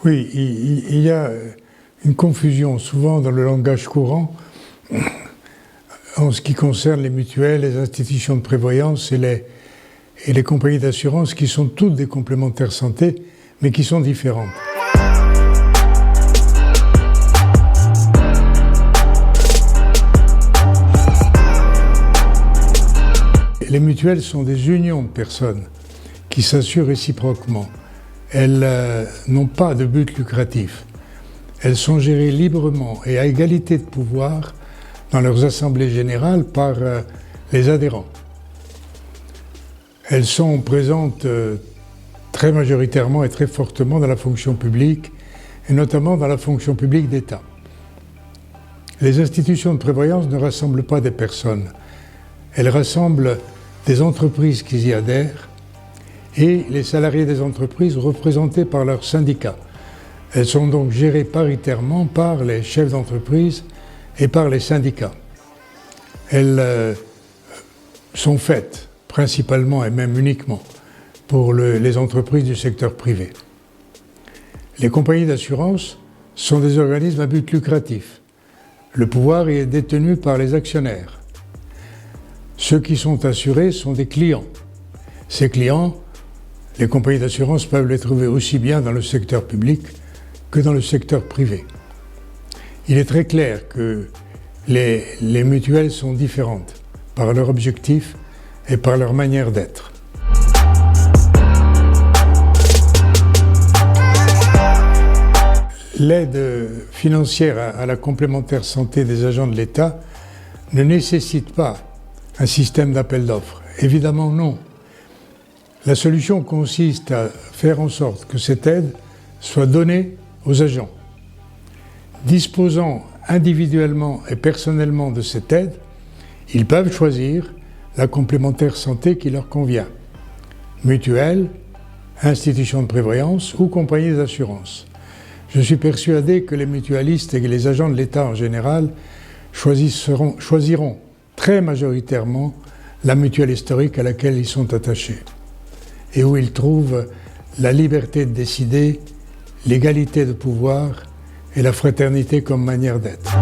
Oui, il y a une confusion souvent dans le langage courant en ce qui concerne les mutuelles, les institutions de prévoyance et les compagnies d'assurance qui sont toutes des complémentaires santé, mais qui sont différentes. Les mutuelles sont des unions de personnes qui s'assurent réciproquement. Elles n'ont pas de but lucratif. Elles sont gérées librement et à égalité de pouvoir dans leurs assemblées générales par les adhérents. Elles sont présentes très majoritairement et très fortement dans la fonction publique, et notamment dans la fonction publique d'État. Les institutions de prévoyance ne rassemblent pas des personnes. Elles rassemblent des entreprises qui y adhèrent et les salariés des entreprises représentés par leurs syndicats. Elles sont donc gérées paritairement par les chefs d'entreprise et par les syndicats. Elles sont faites principalement et même uniquement pour les entreprises du secteur privé. Les compagnies d'assurance sont des organismes à but lucratif. Le pouvoir y est détenu par les actionnaires. Ceux qui sont assurés sont des clients. Ces clients, les compagnies d'assurance peuvent les trouver aussi bien dans le secteur public que dans le secteur privé. Il est très clair que les mutuelles sont différentes par leur objectif et par leur manière d'être. L'aide financière à la complémentaire santé des agents de l'État ne nécessite pas un système d'appel d'offres. Évidemment non. La solution consiste à faire en sorte que cette aide soit donnée aux agents. Disposant individuellement et personnellement de cette aide, ils peuvent choisir la complémentaire santé qui leur convient. Mutuelle, institution de prévoyance ou compagnie d'assurance. Je suis persuadé que les mutualistes et les agents de l'État en général choisiront très majoritairement la mutuelle historique à laquelle ils sont attachés et où ils trouvent la liberté de décider, l'égalité de pouvoir et la fraternité comme manière d'être.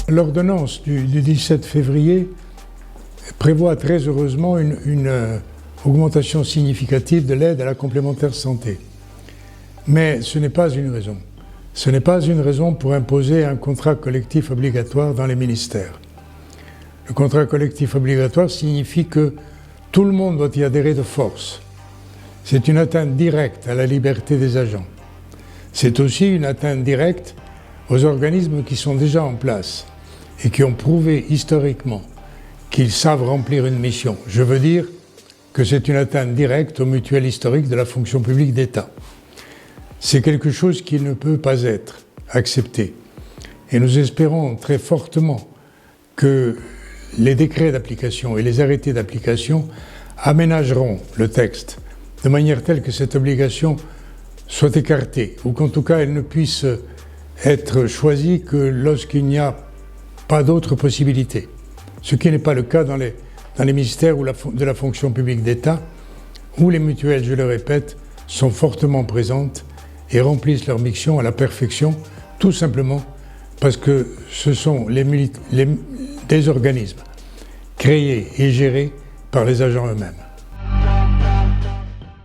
L'ordonnance du 17 février prévoit très heureusement une augmentation significative de l'aide à la complémentaire santé. Mais ce n'est pas une raison. Ce n'est pas une raison pour imposer un contrat collectif obligatoire dans les ministères. Le contrat collectif obligatoire signifie que tout le monde doit y adhérer de force. C'est une atteinte directe à la liberté des agents. C'est aussi une atteinte directe aux organismes qui sont déjà en place et qui ont prouvé historiquement qu'ils savent remplir une mission. Je veux dire que c'est une atteinte directe aux mutuelles historiques de la fonction publique d'État. C'est quelque chose qui ne peut pas être accepté. Et nous espérons très fortement que les décrets d'application et les arrêtés d'application aménageront le texte de manière telle que cette obligation soit écartée, ou qu'en tout cas elle ne puisse être choisie que lorsqu'il n'y a pas d'autre possibilité. Ce qui n'est pas le cas dans les ministères de la fonction publique d'État, où les mutuelles, je le répète, sont fortement présentes et remplissent leur mission à la perfection, tout simplement parce que ce sont des organismes créés et gérés par les agents eux-mêmes.